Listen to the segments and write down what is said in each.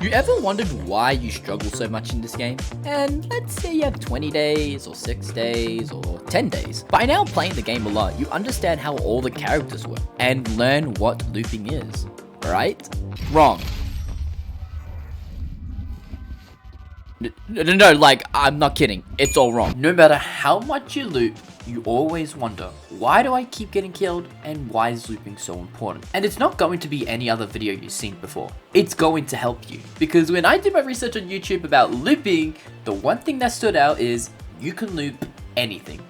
You ever wondered why you struggle so much in this game? And let's say you have 20 days, or 6 days, or 10 days. By now playing the game a lot, you understand how all the characters work, and learn what looping is. Right? Wrong. No, like, I'm not kidding. It's all wrong. No matter how much you loop, you always wonder, why do I keep getting killed, and why is looping so important? And it's not going to be any other video you've seen before. It's going to help you. Because when I did my research on YouTube about looping, the one thing that stood out is you can loop anything.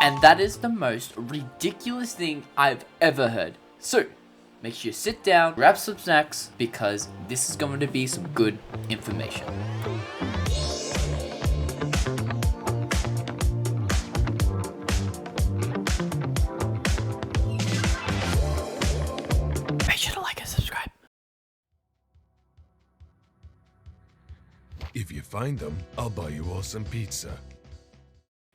And that is the most ridiculous thing I've ever heard. So, make sure you sit down, grab some snacks, because this is going to be some good information. Make sure to like and subscribe. If you find them, I'll buy you all some pizza.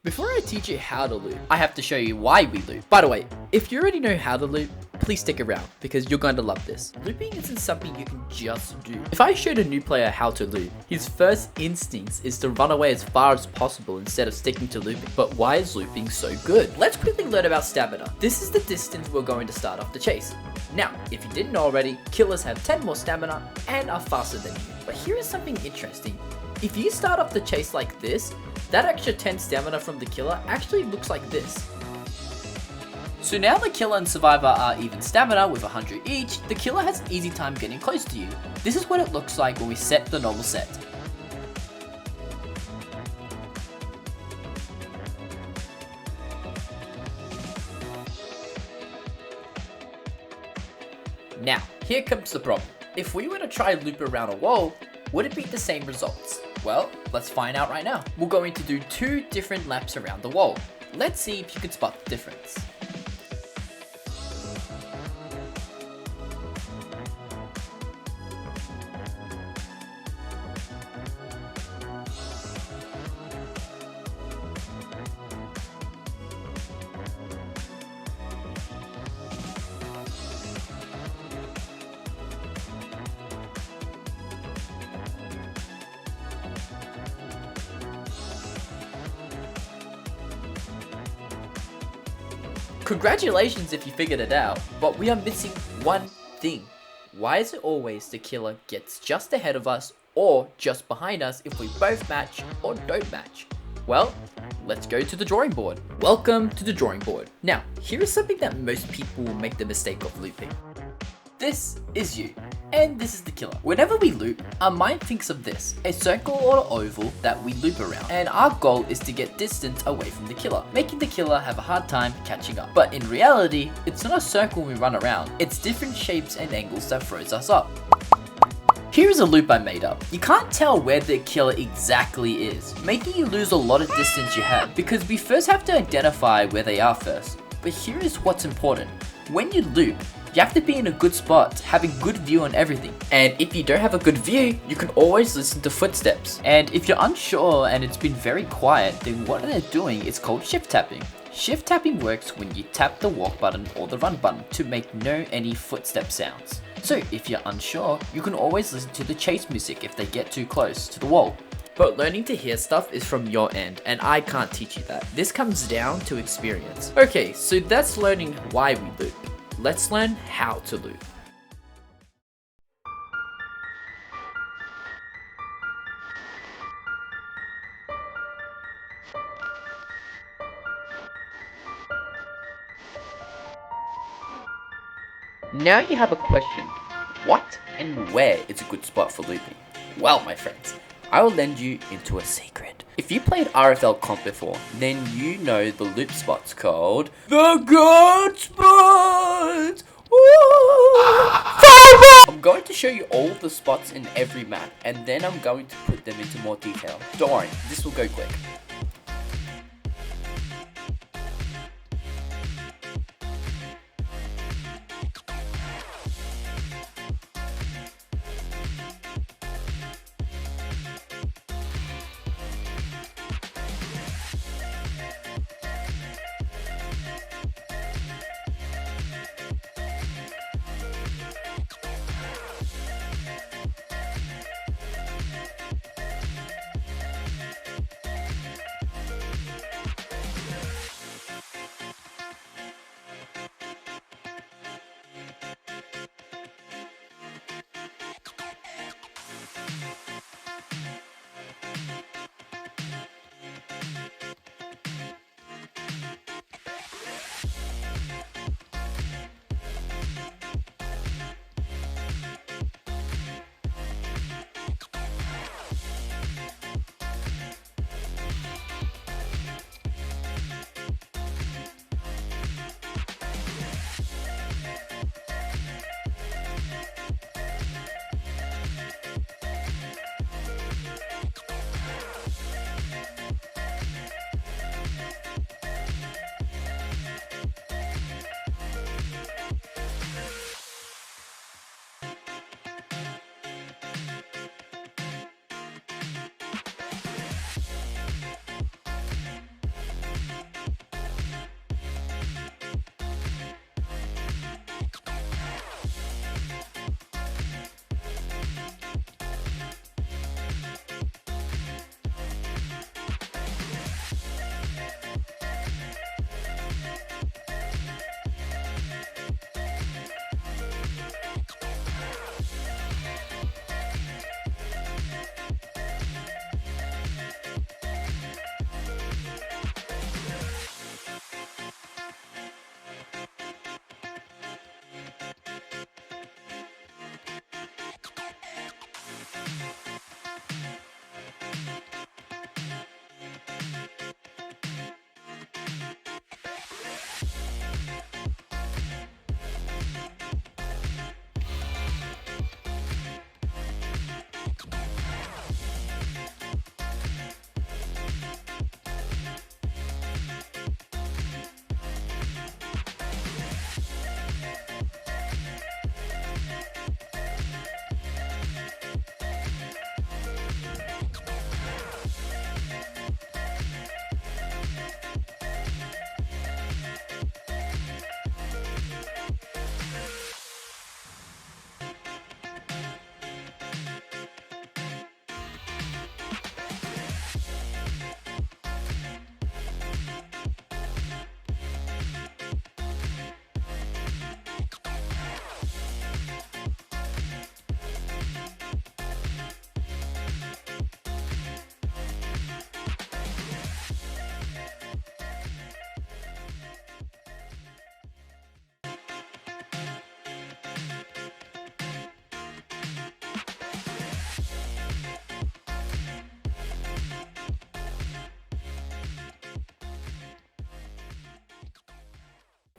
Before I teach you how to loop, I have to show you why we loop. By the way, if you already know how to loop, please stick around because you're going to love this. Looping isn't something you can just do. If I showed a new player how to loop, his first instinct is to run away as far as possible instead of sticking to looping. But why is looping so good? Let's quickly learn about stamina. This is the distance we're going to start off the chase. Now, if you didn't know already, killers have 10 more stamina and are faster than you. But here is something interesting. If you start off the chase like this, that extra 10 stamina from the killer actually looks like this. So now the killer and survivor are even stamina with 100 each, the killer has an easy time getting close to you. This is what it looks like when we set the normal set. Now, here comes the problem. If we were to try loop around a wall, would it be the same results? Well, let's find out right now. We're going to do 2 different laps around the wall. Let's see if you can spot the difference. Congratulations if you figured it out, but we are missing one thing. Why is it always the killer gets just ahead of us or just behind us if we both match or don't match? Well, let's go to the drawing board. Welcome to the drawing board. Now, here is something that most people will make the mistake of looping. This is you, and this is the killer. Whenever we loop, our mind thinks of this, a circle or oval that we loop around, and our goal is to get distance away from the killer, making the killer have a hard time catching up. But in reality, it's not a circle we run around, it's different shapes and angles that throws us up. Here is a loop I made up. You can't tell where the killer exactly is, making you lose a lot of distance you have, because we first have to identify where they are first. But here is what's important. When you loop, you have to be in a good spot, having good view on everything. And if you don't have a good view, you can always listen to footsteps. And if you're unsure and it's been very quiet, then what they're doing is called shift tapping. Shift tapping works when you tap the walk button or the run button to make any footstep sounds. So if you're unsure, you can always listen to the chase music if they get too close to the wall. But learning to hear stuff is from your end, and I can't teach you that. This comes down to experience. Okay, so that's learning why we loop. Let's learn how to loop. Now you have a question. What and where is a good spot for looping? Well, my friends, I will lend you into a secret. If you played RFL Comp before, then you know the loop spot's called the good spot! I'm going to show you all the spots in every map, and then I'm going to put them into more detail. Don't worry, this will go quick.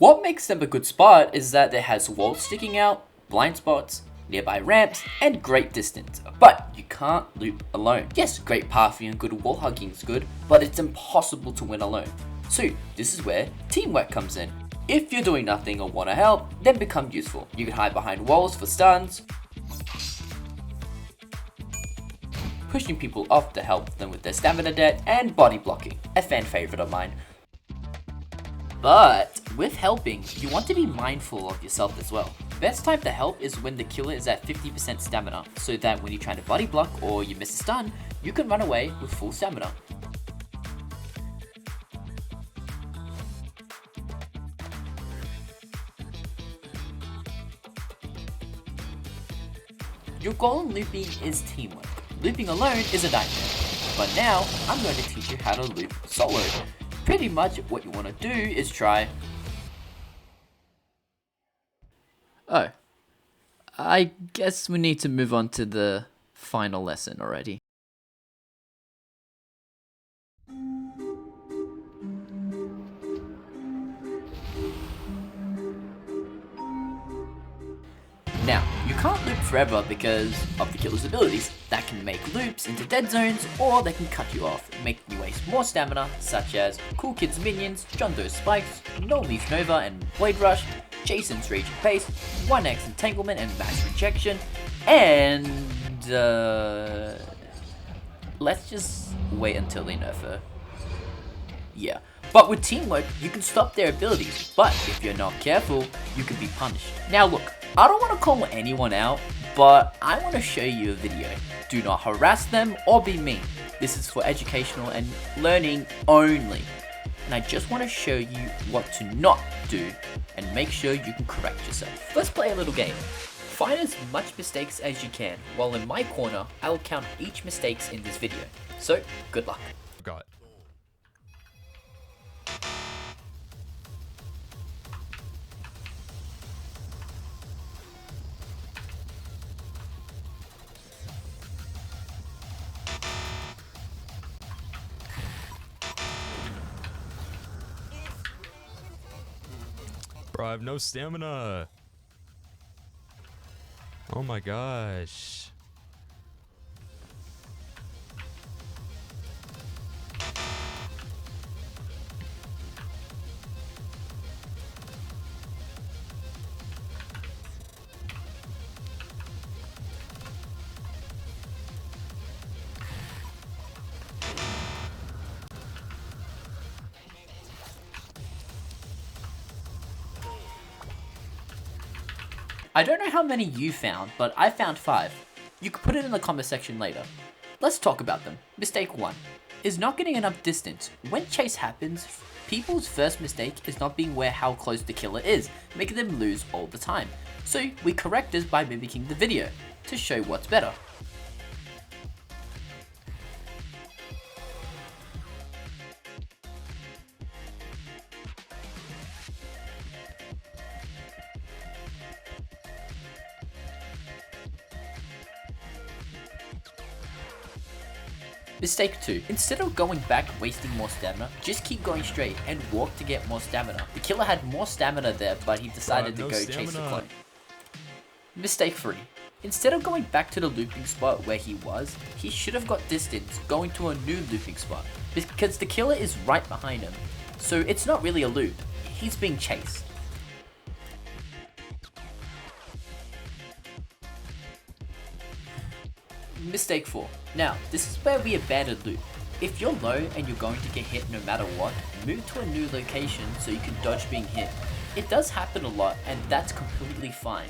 What makes them a good spot is that it has walls sticking out, blind spots, nearby ramps, and great distance. But you can't loop alone. Yes, great pathing and good wall hugging is good, but it's impossible to win alone. So this is where teamwork comes in. If you're doing nothing or want to help, then become useful. You can hide behind walls for stuns, pushing people off to help them with their stamina debt, and body blocking, a fan favorite of mine. But with helping, you want to be mindful of yourself as well. Best time to help is when the killer is at 50% stamina, so that when you're trying to body block or you miss a stun, you can run away with full stamina. Your goal in looping is teamwork. Looping alone is a nightmare. But now, I'm going to teach you how to loop solo. Pretty much what you want to do is try... Oh. I guess we need to move on to the final lesson already. Now, you can't loop forever because of the killer's abilities. That can make loops into dead zones, or they can cut you off, making you waste more stamina, such as Cool Kid's minions, John Doe's spikes, Nolme's Nova and Blade Rush, Jason's Raging Pace, 1x Entanglement and Mass Rejection, and let's just wait until they nerf her. Yeah. But with teamwork, you can stop their abilities, but if you're not careful, you can be punished. Now look, I don't want to call anyone out, but I want to show you a video. Do not harass them or be mean. This is for educational and learning only. And I just want to show you what to not do and make sure you can correct yourself. Let's play a little game. Find as much mistakes as you can, while in my corner, I'll count each mistakes in this video. So, good luck. Got. Bro, I have no stamina. Oh my gosh. I don't know how many you found, but I found 5. You can put it in the comment section later. Let's talk about them. Mistake 1 is not getting enough distance. When chase happens, people's first mistake is not being aware how close the killer is, making them lose all the time. So we correct this by mimicking the video to show what's better. Mistake 2. Instead of going back wasting more stamina, just keep going straight and walk to get more stamina. The killer had more stamina there, but he decided to go chase the clone. Mistake 3. Instead of going back to the looping spot where he was, he should have got distance going to a new looping spot, because the killer is right behind him. So it's not really a loop, he's being chased. Mistake 4. Now, this is where we abandon loop. If you're low and you're going to get hit no matter what, move to a new location so you can dodge being hit. It does happen a lot, and that's completely fine.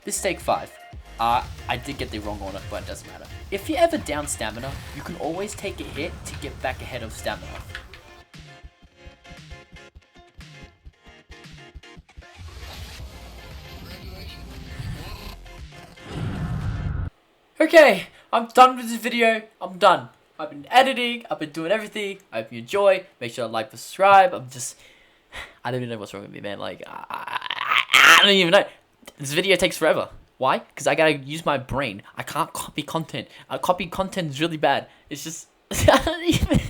Mistake 5. I did get the wrong order, but it doesn't matter. If you're ever down stamina, you can always take a hit to get back ahead of stamina. Okay, I'm done with this video. I'm done. I've been editing, I've been doing everything. I hope you enjoy. Make sure to like, subscribe. I don't even know what's wrong with me, man. Like, I don't even know. This video takes forever. Why? Because I gotta use my brain. I can't copy content. Copy content is really bad. It's just. I don't even.